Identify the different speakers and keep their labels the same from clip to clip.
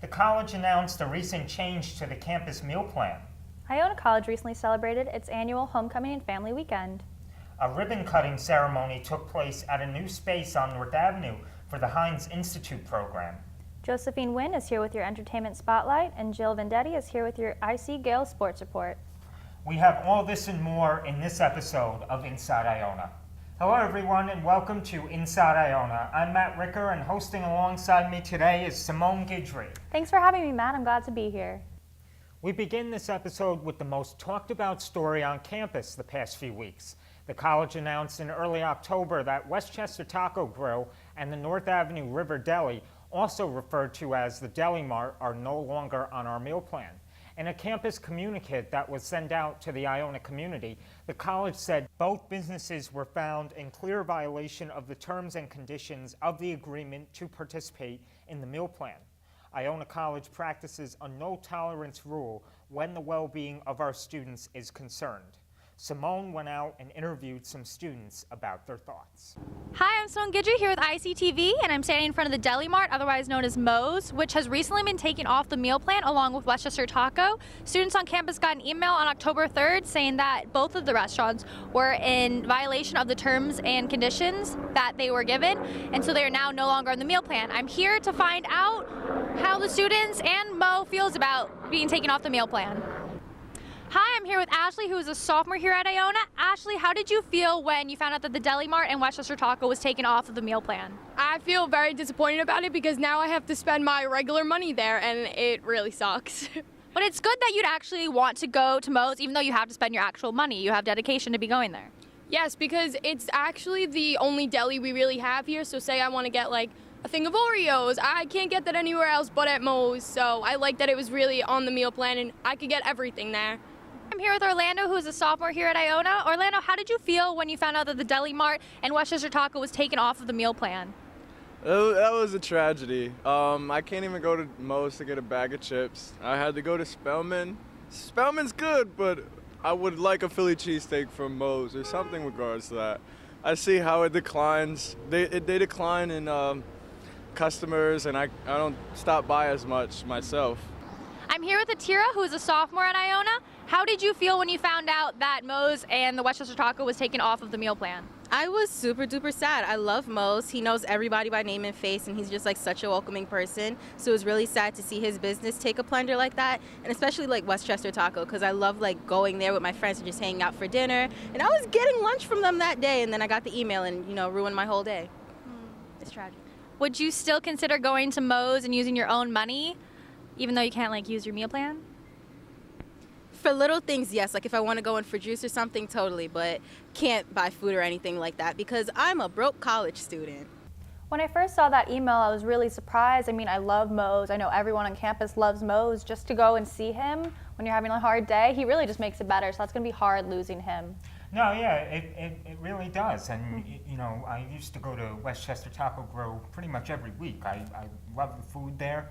Speaker 1: The college announced a recent change to the campus meal plan.
Speaker 2: Iona College recently celebrated its annual Homecoming and Family Weekend.
Speaker 1: A ribbon-cutting ceremony took place at a new space on North Avenue for the Hynes Institute program.
Speaker 2: Josephine Nguyen is here with your entertainment spotlight, and Jill Venditti is here with your IC Gale sports report.
Speaker 1: We have all this and more in this episode of Inside Iona. Hello everyone and welcome to Inside Iona. I'm Matt Ricker and hosting alongside me today is Simone Guidry.
Speaker 2: Thanks for having me, Matt. I'm glad to be here.
Speaker 1: We begin this episode with the most talked about story on campus the past few weeks. The college announced in early October that Westchester Taco Grill and the North Avenue River Deli, also referred to as the Deli Mart, are no longer on our meal plan. In a campus communique that was sent out to the Iona community, the college said both businesses were found in clear violation of the terms and conditions of the agreement to participate in the meal plan. Iona College practices a no-tolerance rule when the well-being of our students is concerned. Simone went out and interviewed some students about their thoughts.
Speaker 2: Hi, I'm Simone Guidry here with ICTV, and I'm standing in front of the Deli Mart, otherwise known as Moe's, which has recently been taken off the meal plan along with Westchester Taco. Students on campus got an email on October 3rd saying that both of the restaurants were in violation of the terms and conditions that they were given, and so they are now no longer on the meal plan. I'm here to find out how the students and Mo feels about being taken off the meal plan. Hi, I'm here with Ashley, who is a sophomore here at Iona. Ashley, how did you feel when you found out that the Deli Mart and Westchester Taco was taken off of the meal plan?
Speaker 3: I feel very disappointed about it because now I have to spend my regular money there and it really sucks.
Speaker 2: But it's good that you'd actually want to go to Moe's even though you have to spend your actual money. You have dedication to be going there.
Speaker 3: Yes, because it's actually the only deli we really have here. So say I want to get like a thing of Oreos, I can't get that anywhere else but at Moe's. So I like that it was really on the meal plan and I could get everything there.
Speaker 2: I'm here with Orlando, who is a sophomore here at Iona. Orlando, how did you feel when you found out that the Deli Mart and Westchester Taco was taken off of the meal plan?
Speaker 4: That was a tragedy. I can't even go to Moe's to get a bag of chips. I had to go to Spellman. Spellman's good, but I would like a Philly cheesesteak from Moe's or something in regards to that. I see how it declines. They decline in customers, and I don't stop by as much myself.
Speaker 2: I'm here with Atira, who is a sophomore at Iona. How did you feel when you found out that Moe's and the Westchester Taco was taken off of the meal plan?
Speaker 5: I was super duper sad. I love Moe's. He knows everybody by name and face, and he's just like such a welcoming person. So it was really sad to see his business take a plunder like that, and especially like Westchester Taco, because I love like going there with my friends and just hanging out for dinner. And I was getting lunch from them that day, and then I got the email and ruined my whole day. It's tragic.
Speaker 2: Would you still consider going to Moe's and using your own money, even though you can't like use your meal plan?
Speaker 5: For little things, yes. Like if I want to go in for juice or something, totally. But can't buy food or anything like that because I'm a broke college student.
Speaker 2: When I first saw that email, I was really surprised. I mean, I love Moe's. I know everyone on campus loves Moe's. Just to go and see him when you're having a hard day, he really just makes it better. So that's going to be hard losing him.
Speaker 1: No, yeah, it really does. And, I used to go to Westchester Taco Grill pretty much every week. I love the food there,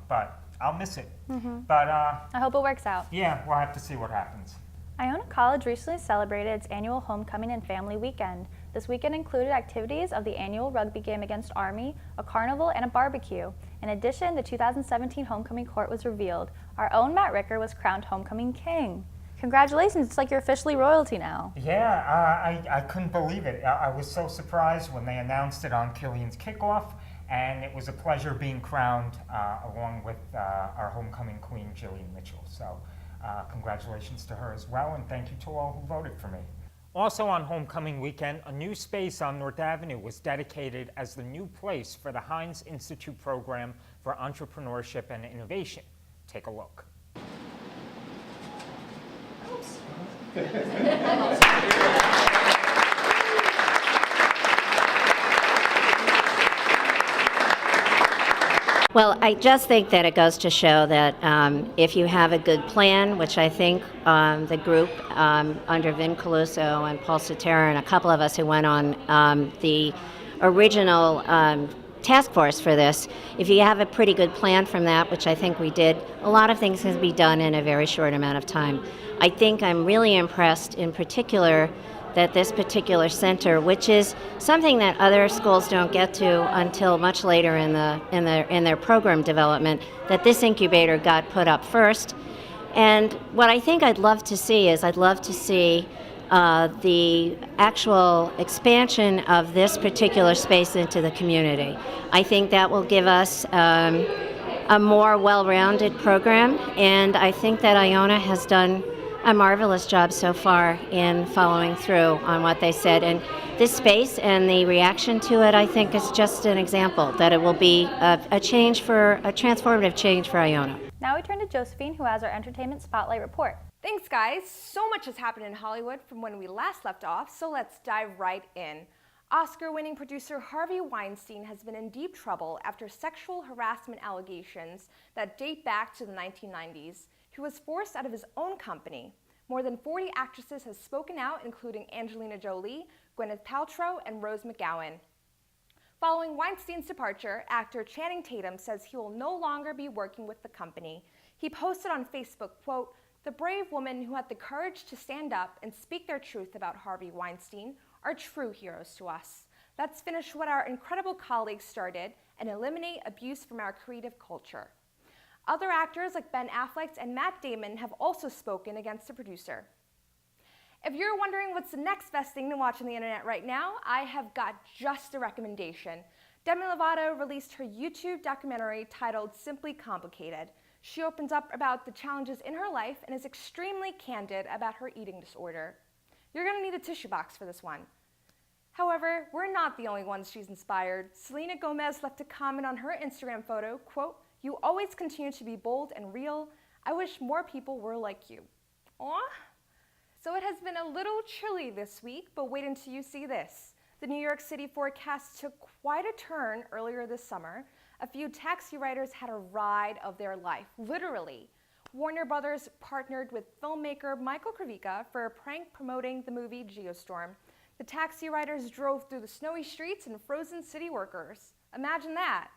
Speaker 1: but I'll miss it. But
Speaker 2: I hope it works out.
Speaker 1: yeah, we'll have to see what happens.
Speaker 2: Iona College recently celebrated its annual Homecoming and Family Weekend. This weekend included activities of the annual rugby game against Army, a carnival, and a barbecue. In addition, the 2017 Homecoming Court was revealed. Our own Matt Ricker was crowned Homecoming King. Congratulations, it's like you're officially royalty now.
Speaker 1: Yeah, I couldn't believe it. I was so surprised when they announced it on Killian's kickoff, and it was a pleasure being crowned along with our homecoming queen, Jillian Mitchell. So congratulations to her as well, and thank you to all who voted for me. Also on homecoming weekend, a new space on North Avenue was dedicated as the new place for the Hynes Institute program for entrepreneurship and innovation. Take a look.
Speaker 6: Well, I just think that it goes to show that if you have a good plan, which I think the group under Vin Caluso and Paul Cetera and a couple of us who went on the original task force for this, if you have a pretty good plan from that, which I think we did, a lot of things can be done in a very short amount of time. I think I'm really impressed in particular that this particular center, which is something that other schools don't get to until much later in their program development, that this incubator got put up first. And what I think I'd love to see is the actual expansion of this particular space into the community. I think that will give us a more well-rounded program, and I think that Iona has done a marvelous job so far in following through on what they said. And this space and the reaction to it, I think, is just an example that it will be a transformative change for Iona.
Speaker 2: Now we turn to Josephine, who has our Entertainment Spotlight report.
Speaker 7: Thanks, guys. So much has happened in Hollywood from when we last left off, so let's dive right in. Oscar-winning producer Harvey Weinstein has been in deep trouble after sexual harassment allegations that date back to the 1990s. He was forced out of his own company. More than 40 actresses have spoken out, including Angelina Jolie, Gwyneth Paltrow, and Rose McGowan. Following Weinstein's departure, actor Channing Tatum says he will no longer be working with the company. He posted on Facebook, quote, "The brave women who had the courage to stand up and speak their truth about Harvey Weinstein are true heroes to us. Let's finish what our incredible colleagues started and eliminate abuse from our creative culture." Other actors like Ben Affleck and Matt Damon have also spoken against the producer. If you're wondering what's the next best thing to watch on the internet right now, I have got just a recommendation. Demi Lovato released her YouTube documentary titled Simply Complicated. She opens up about the challenges in her life and is extremely candid about her eating disorder. You're gonna need a tissue box for this one. However, we're not the only ones she's inspired. Selena Gomez left a comment on her Instagram photo, quote, "You always continue to be bold and real. I wish more people were like you." Aw. So it has been a little chilly this week, but wait until you see this. The New York City forecast took quite a turn earlier this summer. A few taxi riders had a ride of their life, literally. Warner Brothers partnered with filmmaker Michael Krivika for a prank promoting the movie Geostorm. The taxi riders drove through the snowy streets and frozen city workers. Imagine that.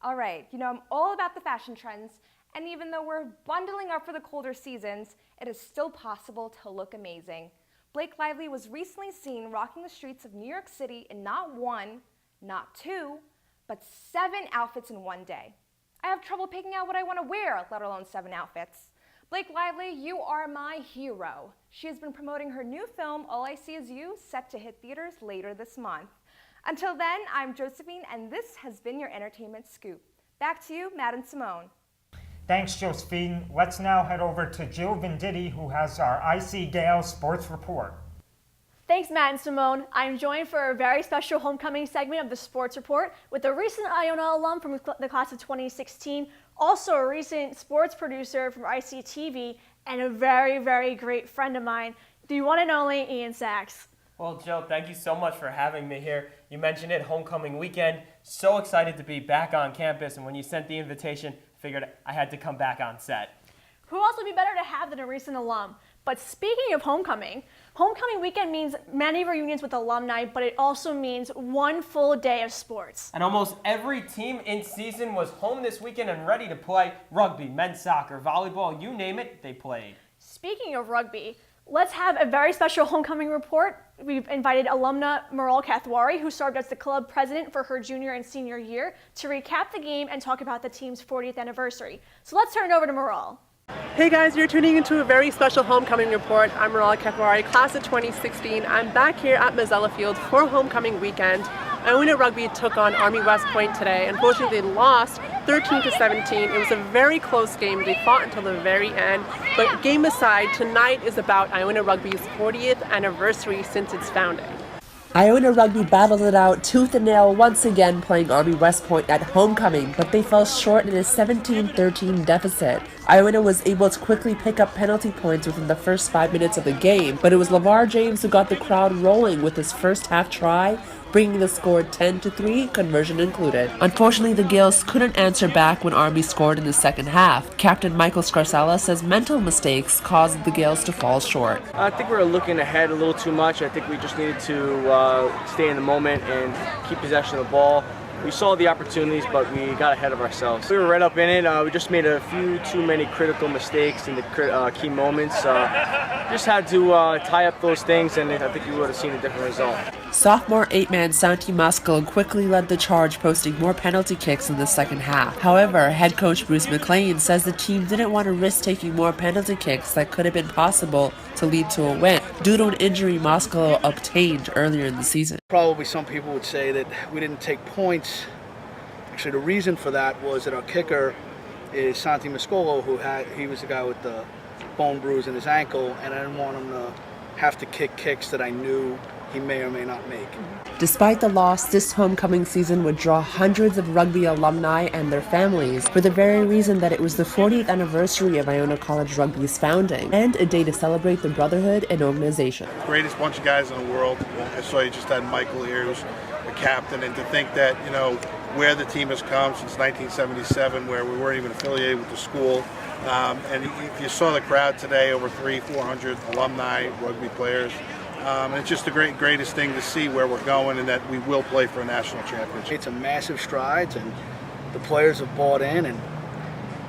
Speaker 7: All right, you know I'm all about the fashion trends, and even though we're bundling up for the colder seasons, it is still possible to look amazing. Blake Lively was recently seen rocking the streets of New York City in not one, not two, but 7 outfits in one day. I have trouble picking out what I want to wear, let alone 7 outfits. Blake Lively, you are my hero. She has been promoting her new film, All I See Is You, set to hit theaters later this month. Until then, I'm Josephine, and this has been your Entertainment Scoop. Back to you, Matt and Simone.
Speaker 1: Thanks, Josephine. Let's now head over to Jill Venditti, who has our IC Gale Sports Report.
Speaker 8: Thanks, Matt and Simone. I'm joined for a very special homecoming segment of the Sports Report with a recent Iona alum from the class of 2016, also a recent sports producer from ICTV, and a very, very great friend of mine, the one and only Ian Sachs.
Speaker 9: Well, Jill, thank you so much for having me here. You mentioned it, homecoming weekend. So excited to be back on campus, and when you sent the invitation, figured I had to come back on set.
Speaker 8: Who else would be better to have than a recent alum? But speaking of homecoming weekend means many reunions with alumni, but it also means one full day of sports.
Speaker 9: And almost every team in season was home this weekend and ready to play rugby, men's soccer, volleyball, you name it, they played.
Speaker 8: Speaking of rugby, let's have a very special homecoming report. We've invited alumna Meral Kathwari, who served as the club president for her junior and senior year, to recap the game and talk about the team's 40th anniversary. So let's turn it over to Meral.
Speaker 10: Hey guys, you're tuning into a very special homecoming report. I'm Meral Kathwari, class of 2016. I'm back here at Mazzella Field for homecoming weekend. Iona Rugby took on Army West Point today. Unfortunately, they lost 13-17. It was a very close game. They fought until the very end. But game aside, tonight is about Iona Rugby's 40th anniversary since its founding. Iona Rugby battled it out tooth and nail once again, playing Army West Point at homecoming, but they fell short in a 17-13 deficit. Iona was able to quickly pick up penalty points within the first 5 minutes of the game, but it was LeVar James who got the crowd rolling with his first half try, bringing the score 10-3, conversion included. Unfortunately, the Gales couldn't answer back when Army scored in the second half. Captain Michael Scarsella says mental mistakes caused the Gales to fall short.
Speaker 11: I think we were looking ahead a little too much. I think we just needed to stay in the moment and keep possession of the ball. we saw the opportunities, but we got ahead of ourselves. We were right up in it. We just made a few too many critical mistakes in the key moments. Just had to tie up those things, and I think we would have seen a different result.
Speaker 10: Sophomore 8-man Santi Musco quickly led the charge, posting more penalty kicks in the second half. However, head coach Bruce McLean says the team didn't want to risk taking more penalty kicks that could have been possible to lead to a win due to an injury Musco obtained earlier in the season.
Speaker 12: Probably some people would say that we didn't take points. Actually, the reason for that was that our kicker is Santi Muscolo, he was the guy with the bone bruise in his ankle, and I didn't want him to have to kick kicks that I knew he may or may not make.
Speaker 10: Despite the loss, this homecoming season would draw hundreds of rugby alumni and their families for the very reason that it was the 40th anniversary of Iona College Rugby's founding and a day to celebrate the brotherhood and organization.
Speaker 13: Greatest bunch of guys in the world. I saw you just had Michael here, who's the captain, and to think that, where the team has come since 1977, where we weren't even affiliated with the school. And if you saw the crowd today, over 400 alumni, rugby players, and it's just the greatest thing to see where we're going and that we will play for a national championship.
Speaker 12: It's a massive strides, and the players have bought in, and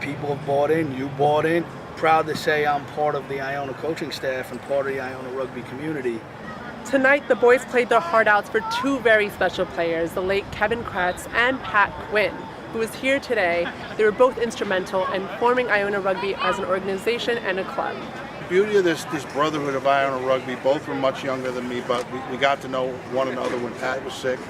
Speaker 12: people have bought in, you bought in. Proud to say I'm part of the Iona coaching staff and part of the Iona rugby community.
Speaker 10: Tonight, the boys played their heart outs for two very special players, the late Kevin Kratz and Pat Quinn, who was here today. They were both instrumental in forming Iona Rugby as an organization and a club.
Speaker 13: The beauty of this brotherhood of Iona Rugby, both were much younger than me, but we got to know one another when Pat was sick.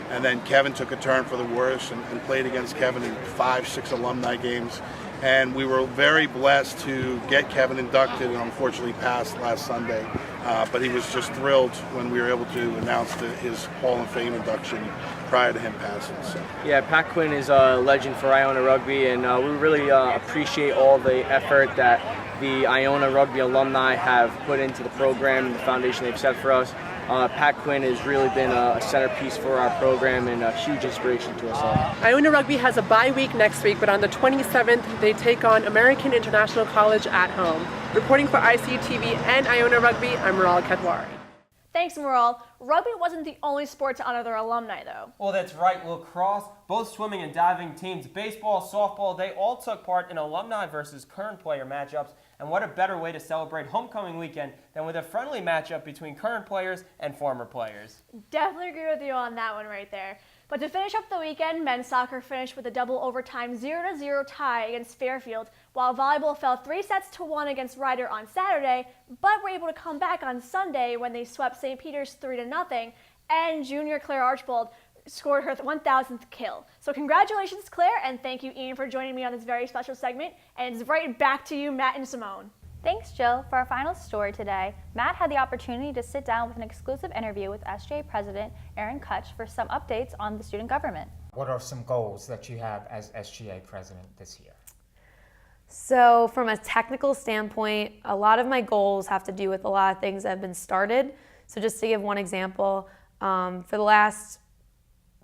Speaker 13: And then Kevin took a turn for the worse and played against Kevin in 5-6 alumni games. And we were very blessed to get Kevin inducted, and unfortunately passed last Sunday. But he was just thrilled when we were able to announce his Hall of Fame induction prior to him passing. So.
Speaker 11: Yeah, Pat Quinn is a legend for Iona Rugby, and we really appreciate all the effort that the Iona Rugby alumni have put into the program and the foundation they've set for us. Pat Quinn has really been a centerpiece for our program and a huge inspiration to us all.
Speaker 10: Iona Rugby has a bye week next week, but on the 27th, they take on American International College at home. Reporting for ICTV and Iona Rugby, I'm Meral Kathwari.
Speaker 8: Thanks, Meral. Rugby wasn't the only sport to honor their alumni, though.
Speaker 9: Well, that's right. Lacrosse, both swimming and diving teams, baseball, softball, they all took part in alumni versus current player matchups. And what a better way to celebrate homecoming weekend than with a friendly matchup between current players and former players.
Speaker 8: Definitely agree with you on that one right there. But to finish up the weekend, men's soccer finished with a double overtime 0-0 tie against Fairfield, while volleyball fell 3-1 against Ryder on Saturday, but were able to come back on Sunday when they swept St. Peter's 3-0, and junior Claire Archbold scored her 1,000th kill. So congratulations, Claire, and thank you, Ian, for joining me on this very special segment. And it's right back to you, Matt and Simone.
Speaker 2: Thanks, Jill. For our final story today, Matt had the opportunity to sit down with an exclusive interview with SGA President Aaron Kutch for some updates on the student government.
Speaker 1: What are some goals that you have as SGA President this year?
Speaker 14: So from a technical standpoint, a lot of my goals have to do with a lot of things that have been started. So just to give one example, for the last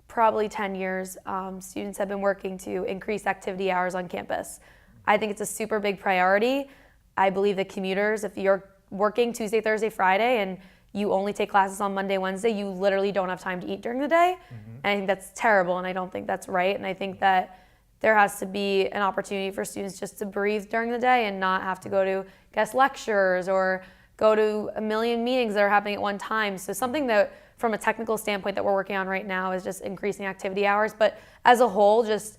Speaker 14: probably 10 years, students have been working to increase activity hours on campus. I think it's a super big priority. I believe that commuters, if you're working Tuesday, Thursday, Friday, and you only take classes on Monday, Wednesday, you literally don't have time to eat during the day. And I think that's terrible, and I don't think that's right. And I think that there has to be an opportunity for students just to breathe during the day and not have to go to guest lectures or go to a million meetings that are happening at one time. So something that, from a technical standpoint, that we're working on right now is just increasing activity hours. But as a whole, just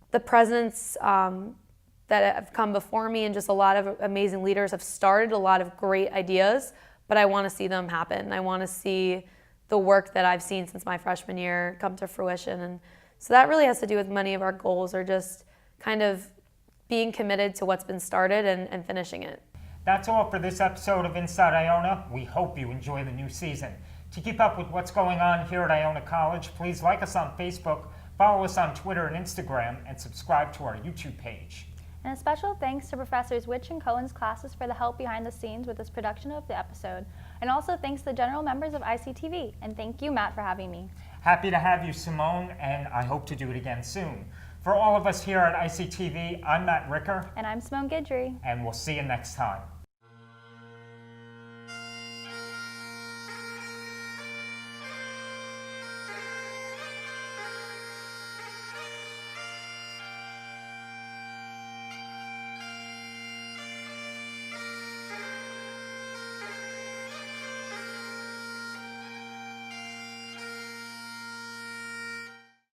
Speaker 14: the presidents that have come before me and just a lot of amazing leaders have started a lot of great ideas, but I want to see them happen. I want to see the work that I've seen since my freshman year come to fruition. And so that really has to do with many of our goals, are just kind of being committed to what's been started and finishing it.
Speaker 1: That's all for this episode of Inside Iona. We hope you enjoy the new season. To keep up with what's going on here at Iona College, please like us on Facebook, follow us on Twitter and Instagram, and subscribe to our YouTube page.
Speaker 2: And a special thanks to Professors Witch and Cohen's classes for the help behind the scenes with this production of the episode. And also thanks to the general members of ICTV. And thank you, Matt, for having me.
Speaker 1: Happy to have you, Simone, and I hope to do it again soon. For all of us here at ICTV, I'm Matt Ricker.
Speaker 2: And I'm Simone Guidry.
Speaker 1: And we'll see you next time.